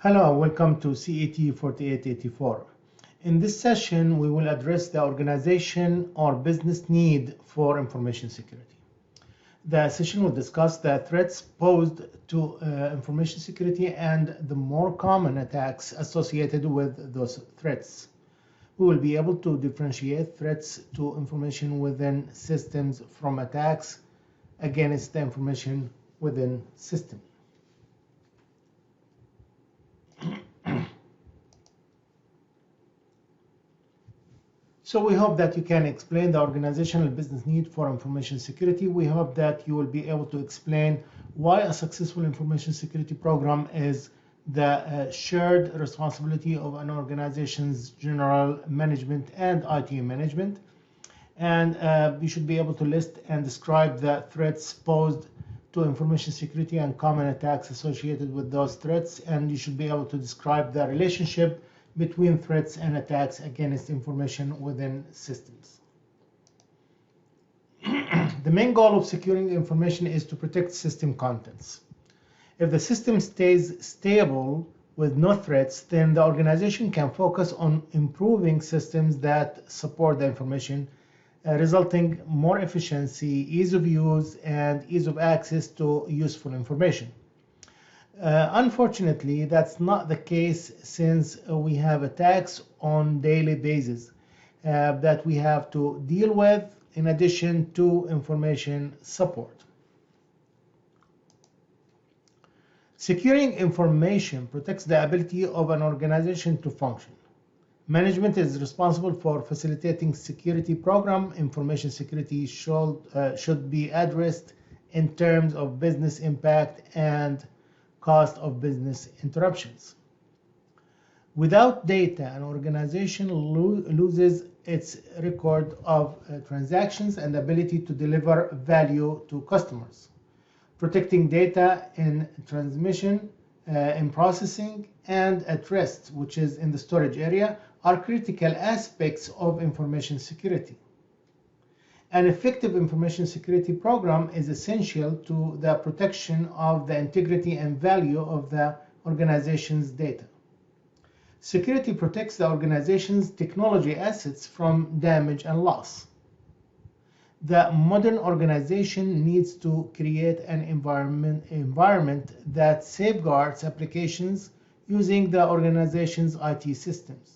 Hello, welcome to CET 4884. In this session, we will address the organization or business need for information security. The session will discuss the threats posed to information security and the more common attacks associated with those threats. We will be able to differentiate threats to information within systems from attacks against the information within systems. So we hope that you can explain the organizational business need for information security. We hope that you will be able to explain why a successful information security program is the shared responsibility of an organization's general management and IT management. And you should be able to list and describe the threats posed to information security and common attacks associated with those threats. And you should be able to describe the relationship between threats and attacks against information within systems. The main goal of securing information is to protect system contents. If the system stays stable with no threats, then the organization can focus on improving systems that support the information, resulting more efficiency, ease of use, and ease of access to useful information. Unfortunately, that's not the case since we have attacks on daily basis that we have to deal with in addition to information support. Securing information protects the ability of an organization to function. Management is responsible for facilitating security program. Information security should be addressed in terms of business impact and cost of business interruptions. Without data, an organization loses its record of transactions and ability to deliver value to customers. Protecting data in transmission, in processing, and at rest, which is in the storage area, are critical aspects of information security. An effective information security program is essential to the protection of the integrity and value of the organization's data. Security protects the organization's technology assets from damage and loss. The modern organization needs to create an environment that safeguards applications using the organization's IT systems.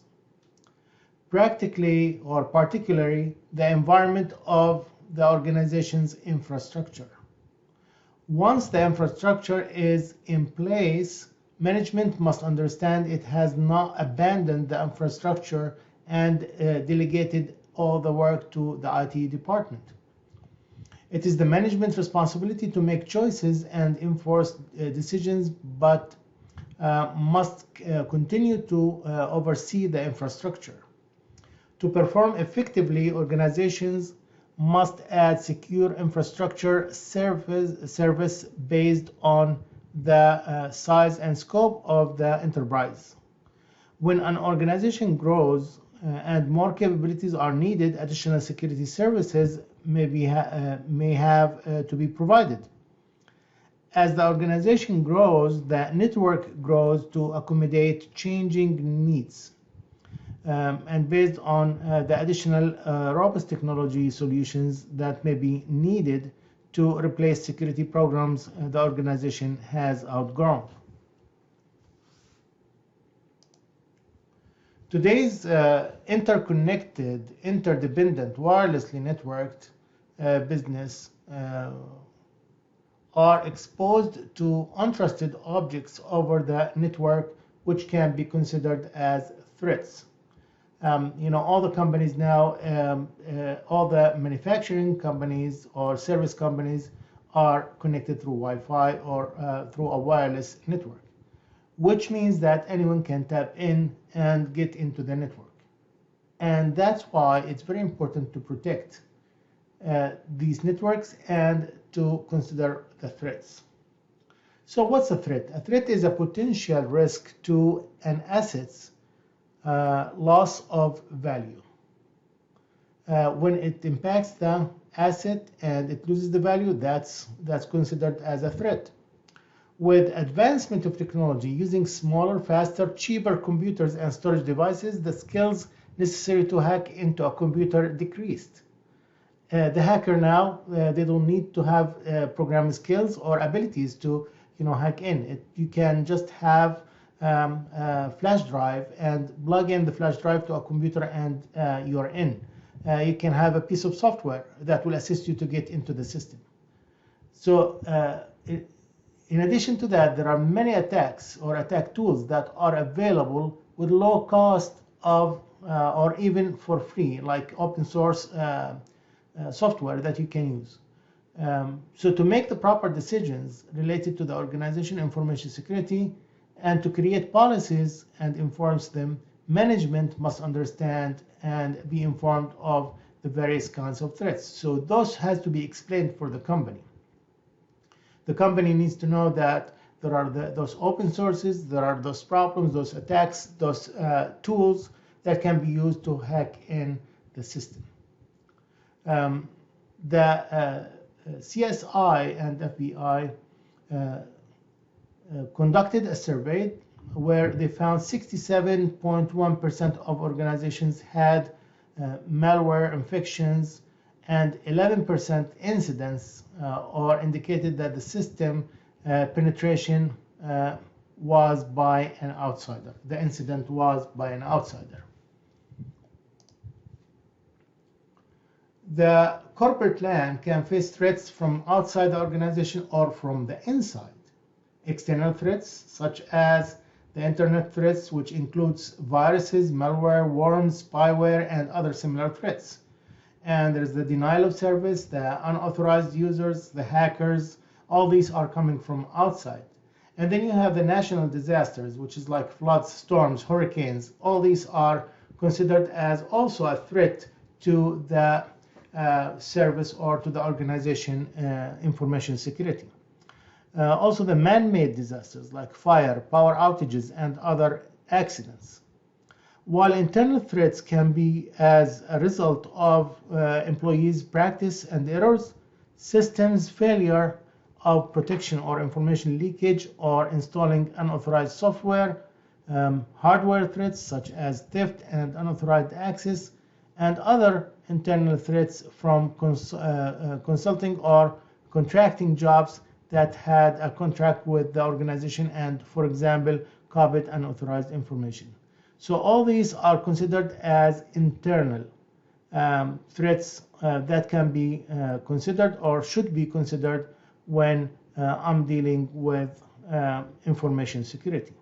Practically or particularly the environment of the organization's infrastructure. Once the infrastructure is in place, management must understand it has not abandoned the infrastructure and delegated all the work to the IT department. It is the management's responsibility to make choices and enforce decisions, but must continue to oversee the infrastructure. To perform effectively, organizations must add secure infrastructure service based on the size and scope of the enterprise. When an organization grows and more capabilities are needed, additional security services may have to be provided. As the organization grows, the network grows to accommodate changing needs. And based on the additional robust technology solutions that may be needed to replace security programs the organization has outgrown. Today's interconnected, interdependent, wirelessly networked business are exposed to untrusted objects over the network, which can be considered as threats. All the companies now, all the manufacturing companies or service companies are connected through Wi-Fi or through a wireless network, which means that anyone can tap in and get into the network. And that's why it's very important to protect these networks and to consider the threats. So what's a threat? A threat is a potential risk to an asset's loss of value. When it impacts the asset and it loses the value, that's considered as a threat. With advancement of technology, using smaller, faster, cheaper computers and storage devices, the skills necessary to hack into a computer decreased. The hacker now, they don't need to have programming skills or abilities to hack in. You can just have a flash drive and plug in the flash drive to a computer and you're in. You can have a piece of software that will assist you to get into the system. So in addition to that, there are many attacks or attack tools that are available with low cost of or even for free, like open source software that you can use. So to make the proper decisions related to the organization information security and to create policies and enforce them, management must understand and be informed of the various kinds of threats. So those has to be explained for the company. The company needs to know that there are those open sources, there are those problems, those attacks, those tools that can be used to hack in the system. The CSI and FBI conducted a survey where they found 67.1% of organizations had malware infections, and 11% incidents or indicated that the system penetration was by an outsider. The incident was by an outsider. The corporate LAN can face threats from outside the organization or from the inside. External threats, such as the internet threats, which includes viruses, malware, worms, spyware, and other similar threats. And there's the denial of service, the unauthorized users, the hackers. All these are coming from outside. And then you have the national disasters, which is like floods, storms, hurricanes. All these are considered as also a threat to the service or to the organization information security. Also the man-made disasters like fire, power outages, and other accidents. While internal threats can be as a result of employees' practice and errors, systems failure of protection or information leakage or installing unauthorized software, hardware threats such as theft and unauthorized access, and other internal threats from consulting or contracting jobs that had a contract with the organization and, for example, copied unauthorized information. So all these are considered as internal threats that can be considered or should be considered when I'm dealing with information security.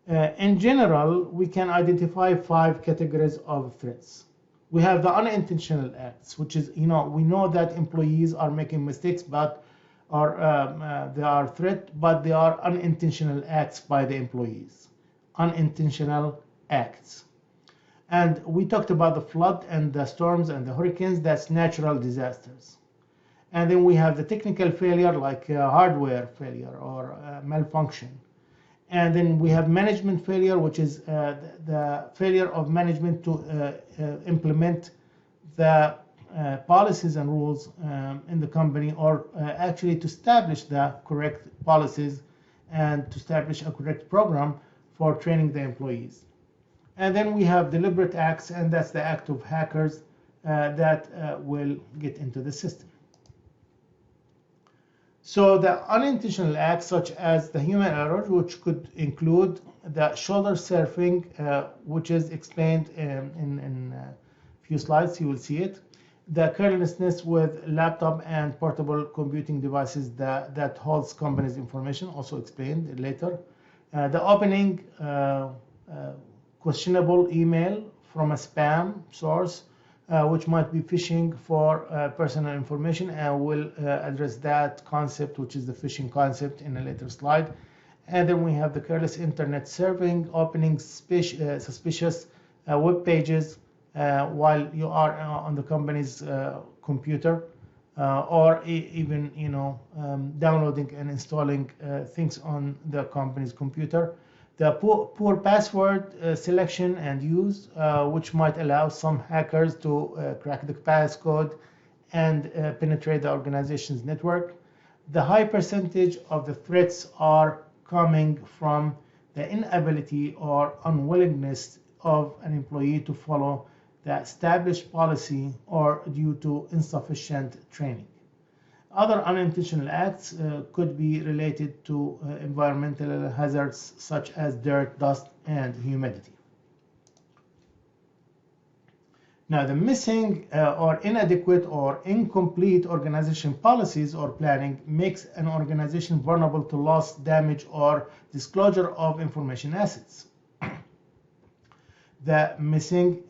In general, we can identify 5 categories of threats. We have the unintentional acts, which is, we know that employees are making mistakes, but they are threat, but they are unintentional acts by the employees. Unintentional acts. And we talked about the flood and the storms and the hurricanes. That's natural disasters. And then we have the technical failure, like hardware failure or malfunction. And then we have management failure, which is the failure of management to implement the policies and rules in the company, or actually to establish the correct policies and to establish a correct program for training the employees. And then we have deliberate acts, and that's the act of hackers that will get into the system. So the unintentional acts, such as the human error, which could include the shoulder surfing, which is explained in a few slides, you will see it. The carelessness with laptop and portable computing devices that holds company's information, also explained later. The opening questionable email from a spam source, which might be phishing for personal information, and we'll address that concept, which is the phishing concept, in a later slide. And then we have the careless internet surfing, opening suspicious web pages while you are on the company's computer, or even downloading and installing things on the company's computer. The poor password selection and use, which might allow some hackers to crack the passcode and penetrate the organization's network. the high percentage of the threats are coming from the inability or unwillingness of an employee to follow the established policy or due to insufficient training. Other unintentional acts could be related to environmental hazards such as dirt, dust, and humidity. Now, the missing or inadequate or incomplete organization policies or planning makes an organization vulnerable to loss, damage, or disclosure of information assets. The missing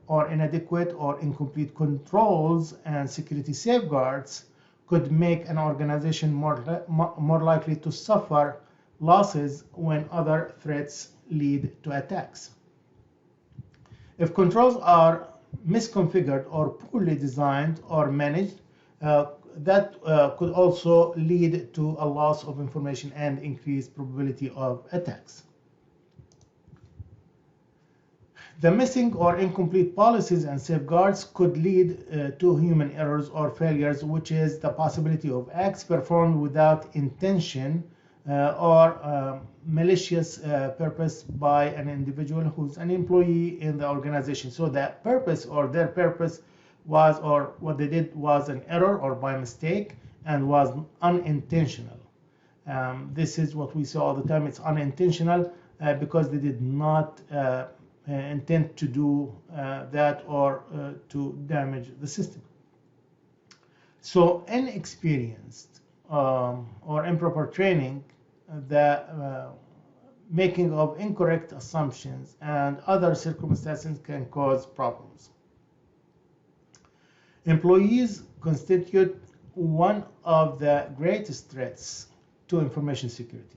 or inadequate or incomplete controls and security safeguards could make an organization more likely to suffer losses when other threats lead to attacks. If controls are misconfigured or poorly designed or managed, that could also lead to a loss of information and increased probability of attacks. The missing or incomplete policies and safeguards could lead to human errors or failures, which is the possibility of acts performed without intention or malicious purpose by an individual who's an employee in the organization. So that purpose or their purpose was, or what they did was an error or by mistake and was unintentional. This is what we see all the time. It's unintentional because they did not intend to do that or to damage the system. So inexperienced or improper training, the making of incorrect assumptions and other circumstances can cause problems. Employees constitute one of the greatest threats to information security,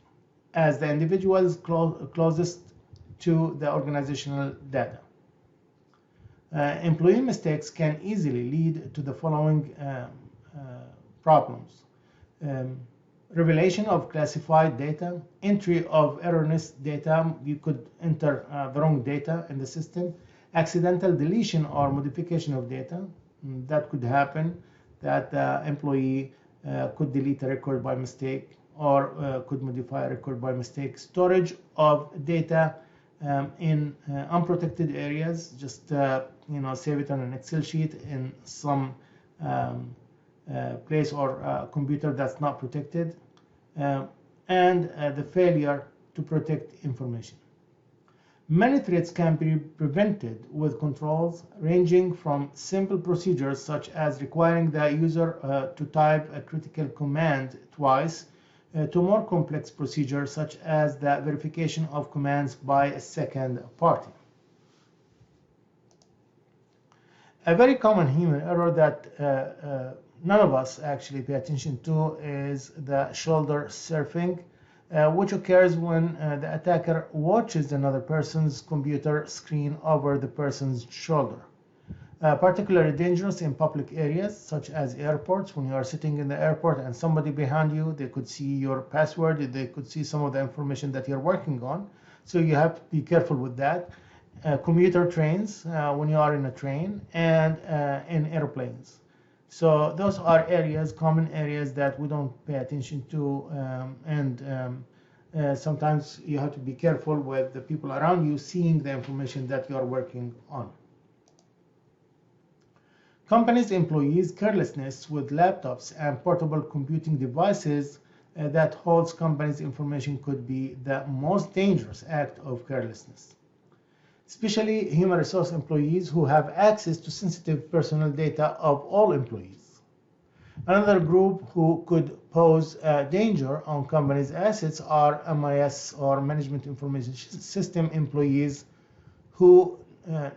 as the individuals closest to the organizational data. Employee mistakes can easily lead to the following problems. Revelation of classified data, entry of erroneous data, you could enter the wrong data in the system, accidental deletion or modification of data, that could happen, that the employee could delete a record by mistake or could modify a record by mistake, storage of data in unprotected areas, just save it on an Excel sheet in some place or computer that's not protected, and the failure to protect information. Many threats can be prevented with controls ranging from simple procedures such as requiring the user to type a critical command twice to more complex procedures such as the verification of commands by a second party. A very common human error that none of us actually pay attention to is the shoulder surfing, which occurs when the attacker watches another person's computer screen over the person's shoulder. Particularly dangerous in public areas such as airports. When you are sitting in the airport and somebody behind you, they could see your password, they could see some of the information that you're working on. So you have to be careful with that. Commuter trains, when you are in a train, and in airplanes. So those are areas, common areas that we don't pay attention to, and sometimes you have to be careful with the people around you seeing the information that you are working on. Companies' employees' carelessness with laptops and portable computing devices that holds companies' information could be the most dangerous act of carelessness. Especially human resource employees who have access to sensitive personal data of all employees. Another group who could pose danger on companies' assets are MIS or Management Information System employees who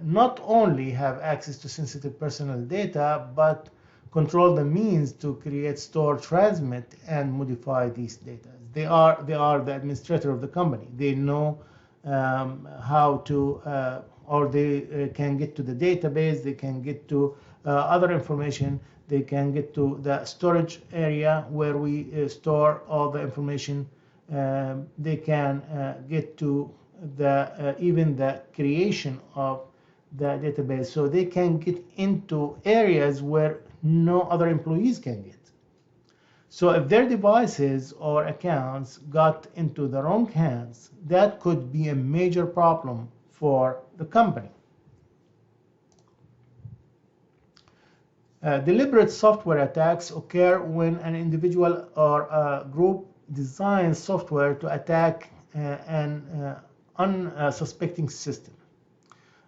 not only have access to sensitive personal data, but control the means to create, store, transmit, and modify these data. They are the administrator of the company. They know how to, or they can get to the database, they can get to other information, they can get to the storage area where we store all the information, they can get to the even the creation of the database, so they can get into areas where no other employees can get. So if their devices or accounts got into the wrong hands, that could be a major problem for the company. Deliberate software attacks occur when an individual or a group designs software to attack an unsuspecting system.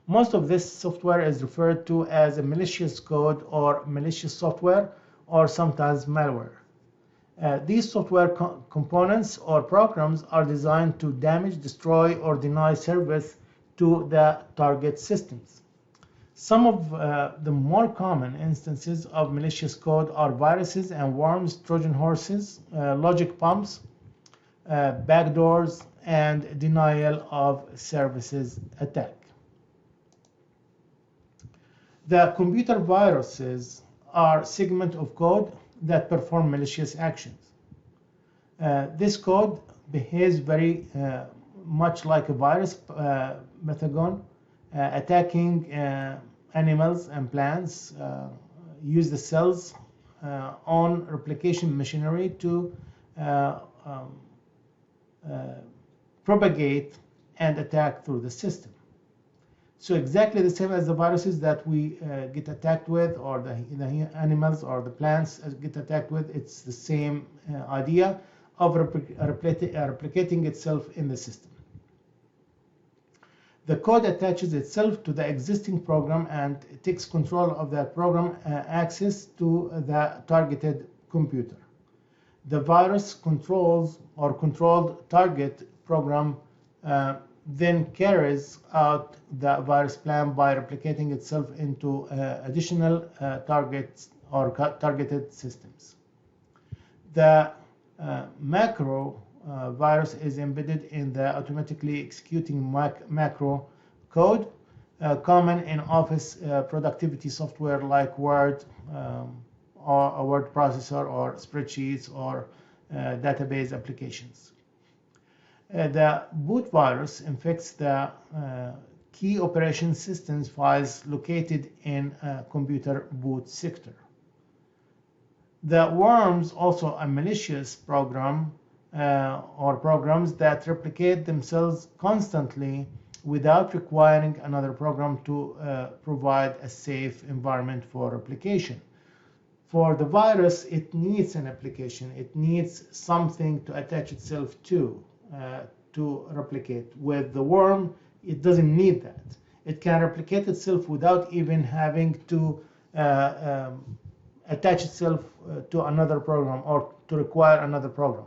Most of this software is referred to as a malicious code or malicious software, or sometimes malware. These software components or programs are designed to damage, destroy, or deny service to the target systems. Some of the more common instances of malicious code are viruses and worms, Trojan horses, logic pumps, backdoors, and denial of services attack. The computer viruses are segments of code that perform malicious actions. This code behaves very much like a virus pathogen, attacking animals and plants, use the cells on replication machinery to propagate and attack through the system. So exactly the same as the viruses that we get attacked with, or the animals or the plants get attacked with, it's the same idea of replicating itself in the system. The code attaches itself to the existing program and takes control of that program access to the targeted computer. The virus controls or controlled target program then carries out the virus plan by replicating itself into additional targets or targeted systems. The macro virus is embedded in the automatically executing macro code common in office productivity software like Word, or a word processor, or spreadsheets, or database applications. The boot virus infects the key operation systems files located in a computer boot sector. The worms, also a malicious program or programs that replicate themselves constantly without requiring another program to provide a safe environment for replication. For the virus, it needs an application. It needs something to attach itself to replicate. With the worm, it doesn't need that. It can replicate itself without even having to attach itself to another program or to require another program.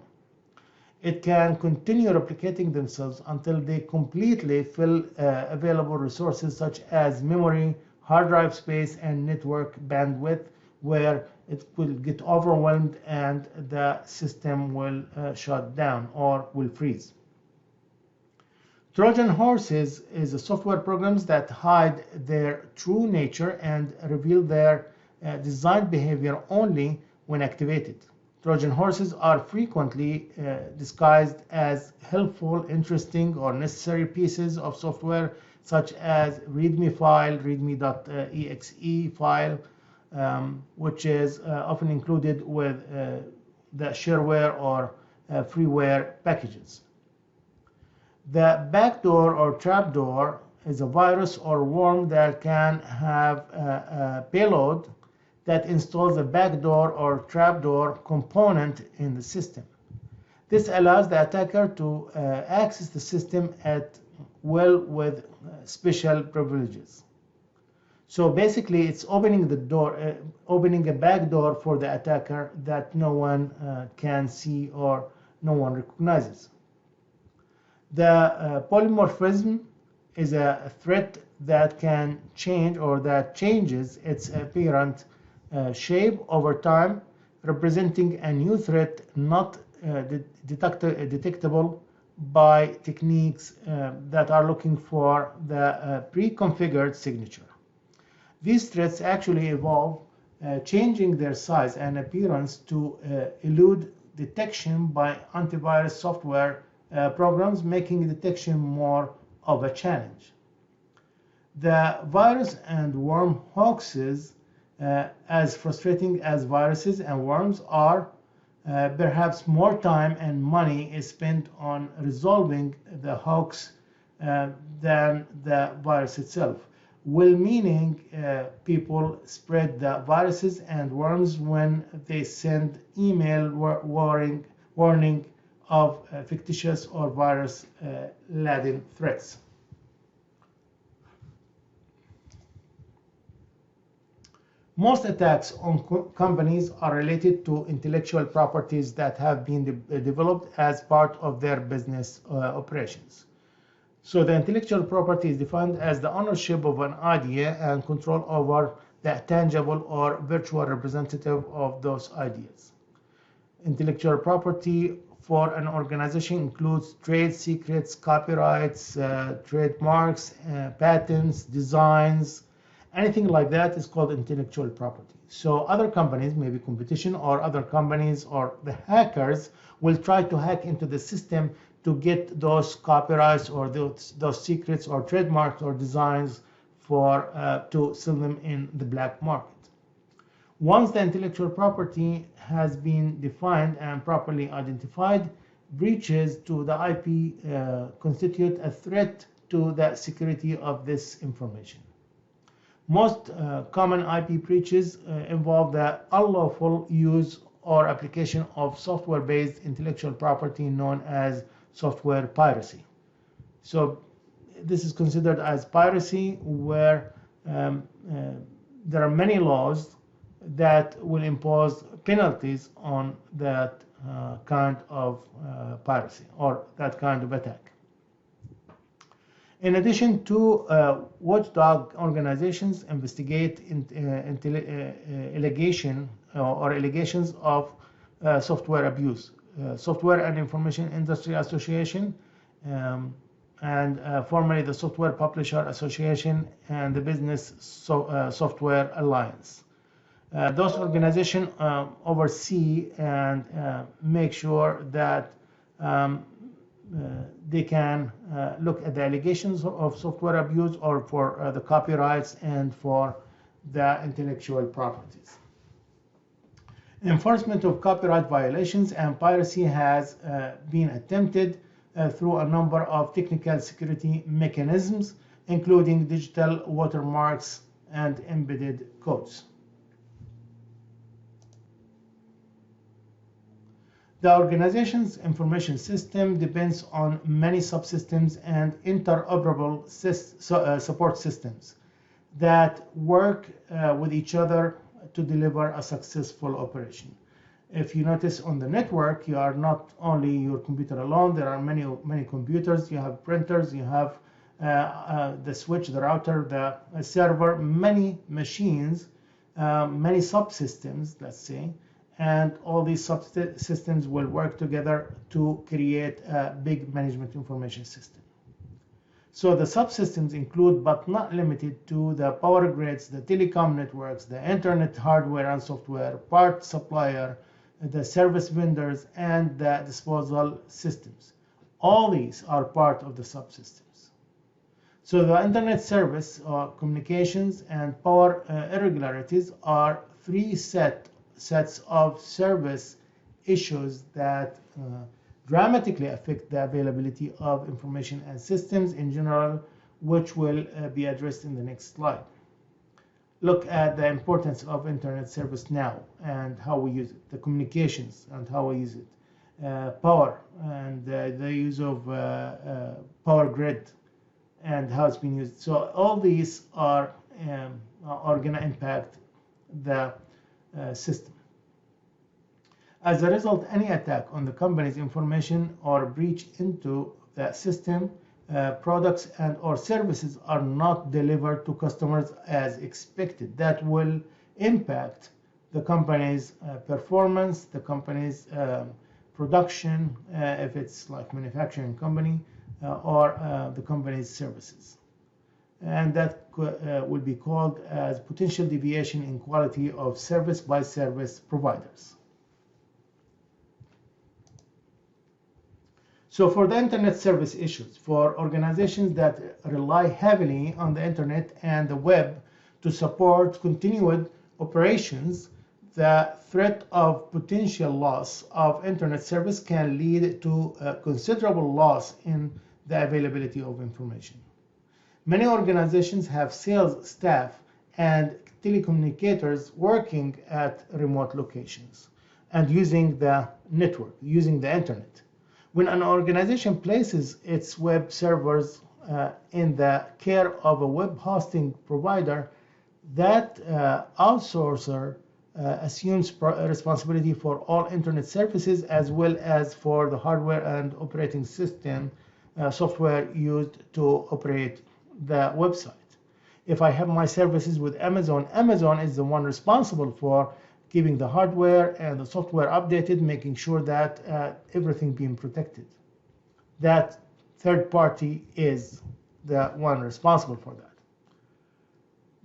It can continue replicating themselves until they completely fill available resources such as memory, hard drive space, and network bandwidth, where it will get overwhelmed and the system will shut down or will freeze. Trojan horses is a software programs that hide their true nature and reveal their designed behavior only when activated. Trojan horses are frequently disguised as helpful, interesting, or necessary pieces of software such as README file, readme.exe file, which is often included with the shareware or freeware packages. The backdoor or trapdoor is a virus or worm that can have a payload that installs a backdoor or trapdoor component in the system. This allows the attacker to access the system at will with special privileges. So basically, it's opening the door, opening a back door for the attacker that no one can see or no one recognizes. The polymorphism is a threat that can change or that changes its apparent shape over time, representing a new threat not detectable by techniques that are looking for the pre-configured signature. These threats actually evolve, changing their size and appearance to elude detection by antivirus software programs, making detection more of a challenge. The virus and worm hoaxes, as frustrating as viruses and worms are, perhaps more time and money is spent on resolving the hoax than the virus itself. Will meaning people spread the viruses and worms when they send email warning of fictitious or virus-laden threats. Most attacks on companies are related to intellectual properties that have been developed as part of their business operations. So the intellectual property is defined as the ownership of an idea and control over the tangible or virtual representative of those ideas. Intellectual property for an organization includes trade secrets, copyrights, trademarks, patents, designs. Anything like that is called intellectual property. So other companies, maybe competition or other companies or the hackers, will try to hack into the system to get those copyrights or those secrets or trademarks or designs to sell them in the black market. Once the intellectual property has been defined and properly identified, breaches to the IP constitute a threat to the security of this information. Most common IP breaches involve the unlawful use or application of software-based intellectual property known as software piracy. So this is considered as piracy where there are many laws that will impose penalties on that kind of piracy or that kind of attack. In addition to watchdog organizations investigate allegations of software abuse. Software and Information Industry Association and formerly the Software Publisher Association and the Business Software Alliance. Those organizations oversee and make sure that they can look at the allegations of software abuse or for the copyrights and for the intellectual properties. Enforcement of copyright violations and piracy has been attempted through a number of technical security mechanisms, including digital watermarks and embedded codes. The organization's information system depends on many subsystems and interoperable support systems that work with each other to deliver a successful operation. If you notice on the network, you are not only your computer alone, there are many computers, you have printers, you have the switch, the router, the server, many machines, many subsystems, let's say, and all these subsystems will work together to create a big management information system. So the subsystems include, but not limited to, the power grids, the telecom networks, the internet hardware and software, part supplier, the service vendors, and the disposal systems. All these are part of the subsystems. So the internet service, communications, and power irregularities are three sets of service issues that dramatically affect the availability of information and systems in general, which will be addressed in the next slide. Look at the importance of internet service now and how we use it, the communications and how we use it, power and the use of power grid and how it's been used. So all these are going to impact the system. As a result, any attack on the company's information or breach into the system, products and or services are not delivered to customers as expected. That will impact the company's performance, the company's production, if it's like manufacturing company, or the company's services. And that will be called as potential deviation in quality of service by service providers. So for the internet service issues, for organizations that rely heavily on the internet and the web to support continued operations, the threat of potential loss of internet service can lead to a considerable loss in the availability of information. Many organizations have sales staff and telecommunicators working at remote locations and using the network, using the internet. When an organization places its web servers in the care of a web hosting provider, that outsourcer assumes responsibility for all internet services as well as for the hardware and operating system software used to operate the website. If I have my services with Amazon, Amazon is the one responsible for keeping the hardware and the software updated, making sure that everything being protected. That third party is the one responsible for that.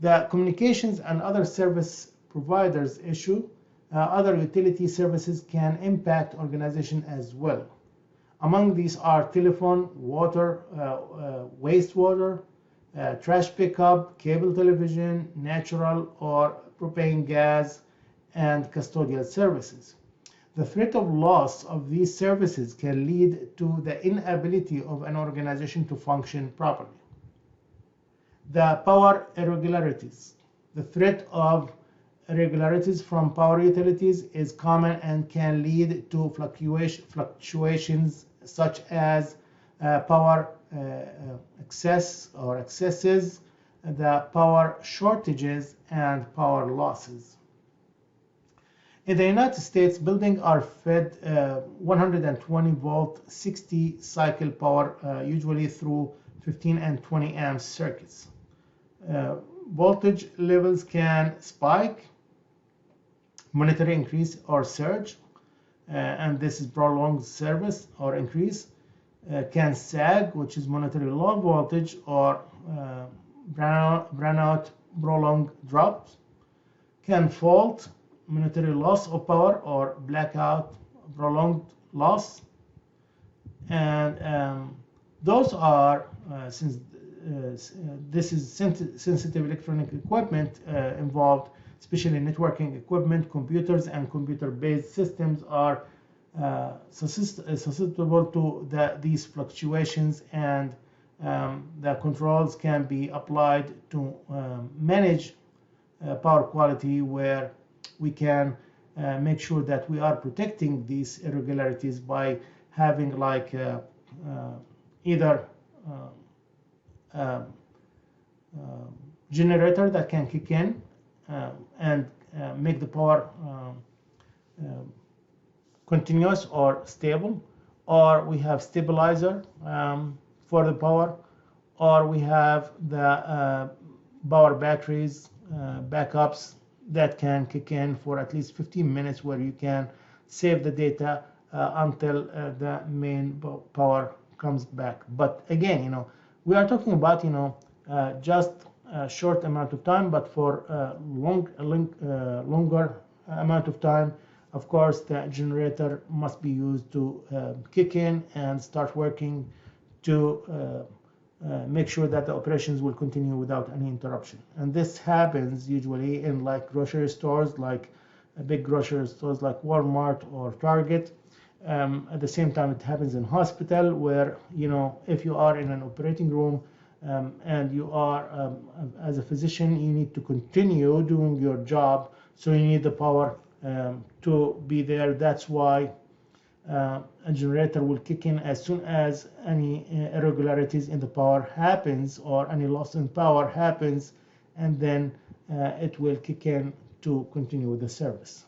The communications and other service providers issue, other utility services can impact organization as well. Among these are telephone, water, wastewater, trash pickup, cable television, natural or propane gas, and custodial services. The threat of loss of these services can lead to the inability of an organization to function properly. The power irregularities. The threat of irregularities from power utilities is common and can lead to fluctuations such as power excess or excesses, the power shortages, and power losses. In the United States, buildings are fed 120 volt 60 cycle power, usually through 15 and 20 amp circuits. Voltage levels can spike, monetary increase or surge, and this is prolonged service or increase, can sag, which is monetary low voltage, or brownout, prolonged drops, can fault, monetary loss of power, or blackout, prolonged loss. And those are, since this is sensitive electronic equipment involved, especially networking equipment, computers and computer-based systems are susceptible to these fluctuations, and the controls can be applied to manage power quality, where we can make sure that we are protecting these irregularities by having like either generator that can kick in and make the power continuous or stable, or we have stabilizer for the power, or we have the power batteries backups that can kick in for at least 15 minutes, where you can save the data until the main power comes back. But again, we are talking about just a short amount of time, but for a longer amount of time, of course, the generator must be used to kick in and start working to make sure that the operations will continue without any interruption. And this happens usually in like grocery stores, like big grocery stores like Walmart or Target. At the same time, it happens in hospital, where if you are in an operating room and you are as a physician, you need to continue doing your job, so you need the power to be there. That's why a generator will kick in as soon as any irregularities in the power happens, or any loss in power happens, and then it will kick in to continue with the service.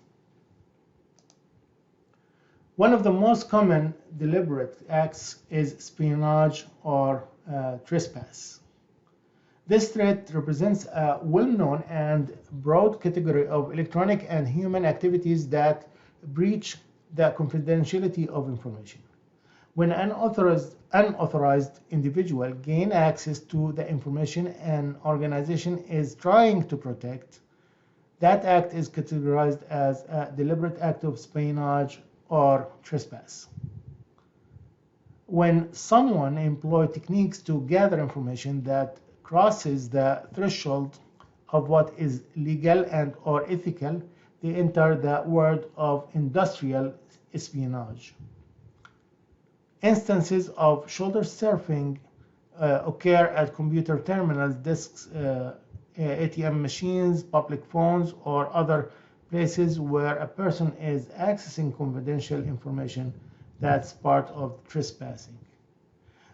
One of the most common deliberate acts is espionage or trespass. This threat represents a well-known and broad category of electronic and human activities that breach the confidentiality of information. When an unauthorized individual gains access to the information an organization is trying to protect, that act is categorized as a deliberate act of espionage or trespass. When someone employs techniques to gather information that crosses the threshold of what is legal and or ethical, they enter the world of industrial espionage. Instances of shoulder surfing occur at computer terminals, desks, ATM machines, public phones, or other places where a person is accessing confidential information that's part of trespassing.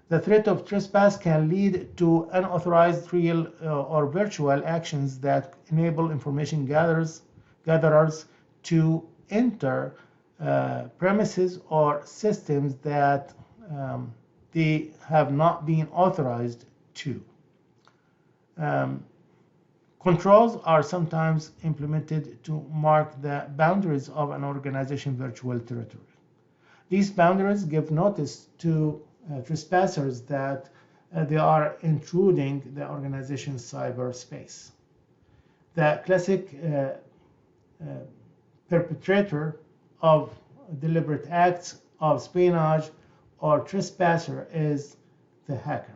The threat of trespass can lead to unauthorized real or virtual actions that enable information gatherers to enter premises or systems that they have not been authorized to. Controls are sometimes implemented to mark the boundaries of an organization's virtual territory. These boundaries give notice to trespassers that they are intruding the organization's cyberspace. The classic perpetrator of deliberate acts of espionage or trespasser is the hacker.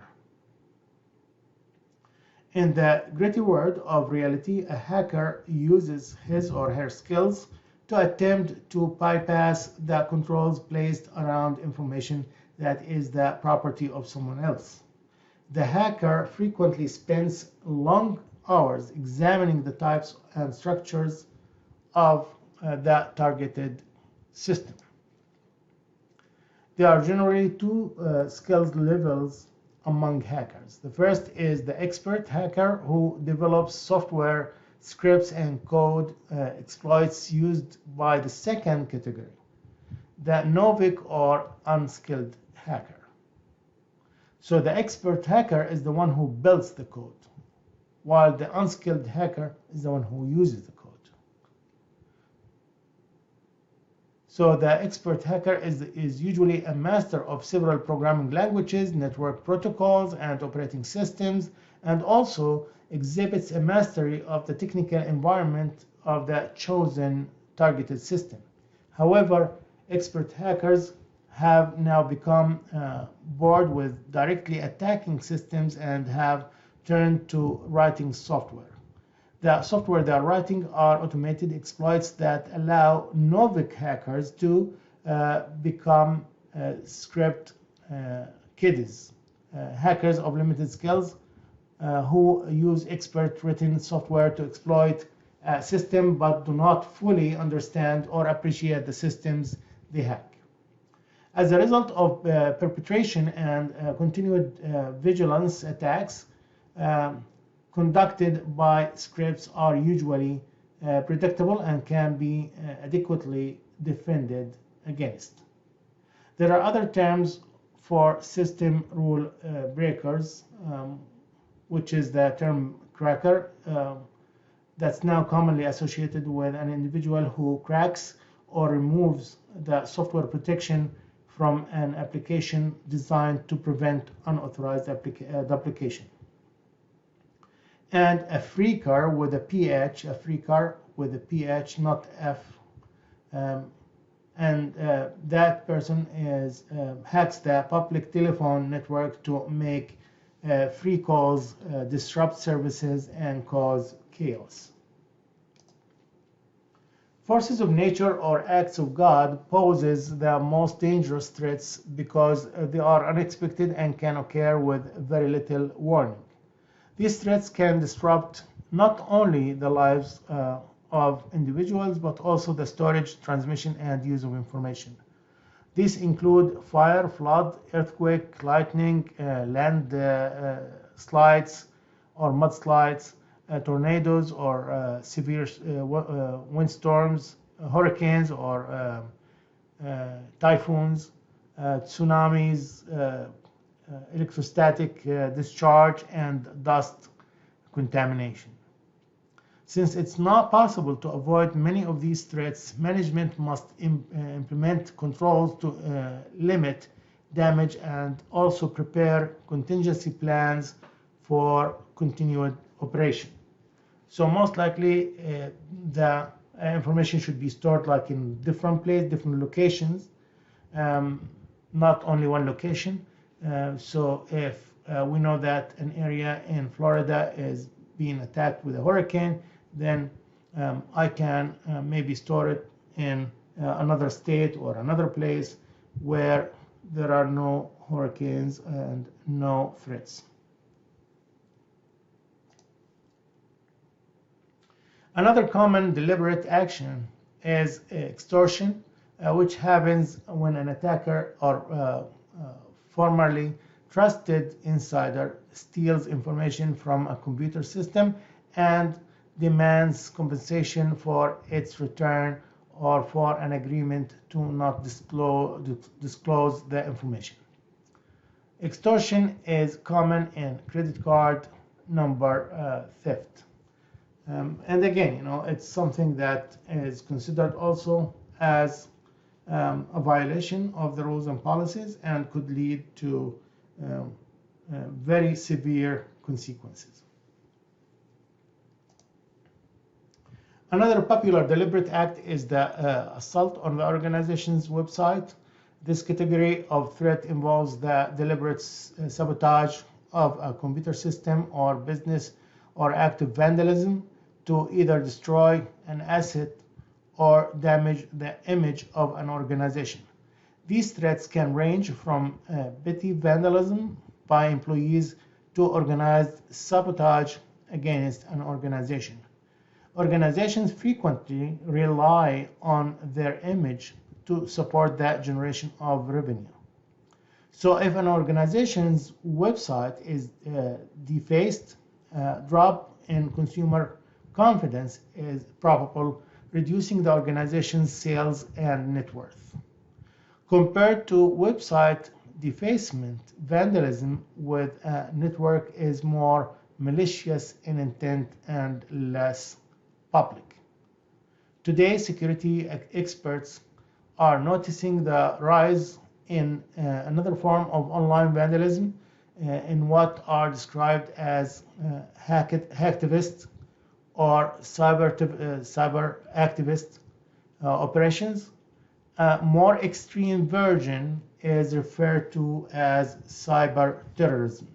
In the gritty world of reality, a hacker uses his or her skills to attempt to bypass the controls placed around information that is the property of someone else. The hacker frequently spends long hours examining the types and structures of the targeted system. There are generally two skills levels among hackers. The first is the expert hacker, who develops software, scripts, and code exploits used by the second category, the novice or unskilled hacker. So the expert hacker is the one who builds the code, while the unskilled hacker is the one who uses the code. So the expert hacker is usually a master of several programming languages, network protocols, and operating systems, and also exhibits a mastery of the technical environment of the chosen targeted system. However, expert hackers have now become bored with directly attacking systems and have turned to writing software. The software they are writing are automated exploits that allow novice hackers to become script kiddies, hackers of limited skills who use expert written software to exploit a system but do not fully understand or appreciate the systems they hack. As a result of perpetration and continued vigilance attacks, conducted by scripts are usually predictable and can be adequately defended against. There are other terms for system rule breakers, which is the term cracker, that's now commonly associated with an individual who cracks or removes the software protection from an application designed to prevent unauthorized duplication. And a phreaker with a PH, a phreaker with a PH, not F. That person hacks the public telephone network to make free calls, disrupt services, and cause chaos. Forces of nature or acts of God poses the most dangerous threats because they are unexpected and can occur with very little warning. These threats can disrupt not only the lives of individuals, but also the storage, transmission, and use of information. These include fire, flood, earthquake, lightning, slides or mudslides, tornadoes or severe windstorms, hurricanes or typhoons, tsunamis, electrostatic discharge, and dust contamination. Since it's not possible to avoid many of these threats, management must implement controls to limit damage and also prepare contingency plans for continued operation. So most likely the information should be stored like in different places, different locations, not only one location. So if we know that an area in Florida is being attacked with a hurricane, then I can maybe store it in another state or another place where there are no hurricanes and no threats. Another common deliberate action is extortion, which happens when an attacker or formerly trusted insider steals information from a computer system and demands compensation for its return or for an agreement to not disclose the information. Extortion is common in credit card number theft. And again, it's something that is considered also as a violation of the rules and policies and could lead to very severe consequences. Another popular deliberate act is the assault on the organization's website. This category of threat involves the deliberate sabotage of a computer system or business or active vandalism to either destroy an asset or damage the image of an organization. These threats can range from petty vandalism by employees to organized sabotage against an organization. Organizations frequently rely on their image to support that generation of revenue. So if an organization's website is defaced, drop in consumer confidence is probable, reducing the organization's sales and net worth. Compared to website defacement, vandalism with a network is more malicious in intent and less public. Today, security experts are noticing the rise in another form of online vandalism in what are described as hacktivist or cyber activist operations. A more extreme version is referred to as cyber terrorism.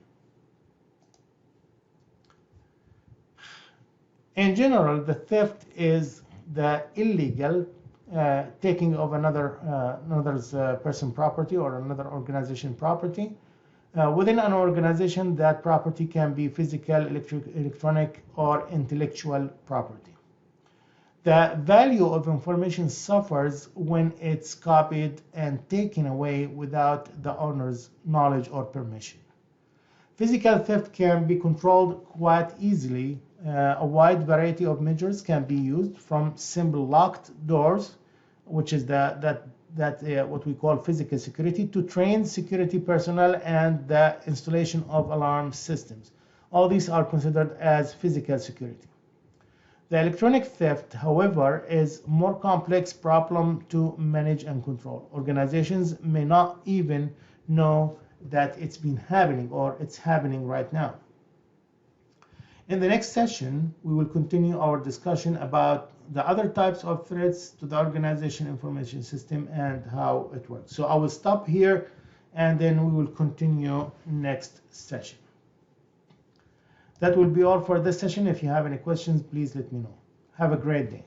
In general, the theft is the illegal taking of another's person property or another organization property. Within an organization, that property can be physical, electronic, or intellectual property. The value of information suffers when it's copied and taken away without the owner's knowledge or permission. Physical theft can be controlled quite easily. A wide variety of measures can be used, from simple locked doors, which is what we call physical security, to trained security personnel and the installation of alarm systems. All these are considered as physical security. The electronic theft, however, is a more complex problem to manage and control. Organizations may not even know that it's been happening or it's happening right now. In the next session, we will continue our discussion about the other types of threats to the organization information system and how it works. So I will stop here and then we will continue next session. That will be all for this session. If you have any questions, please let me know. Have a great day.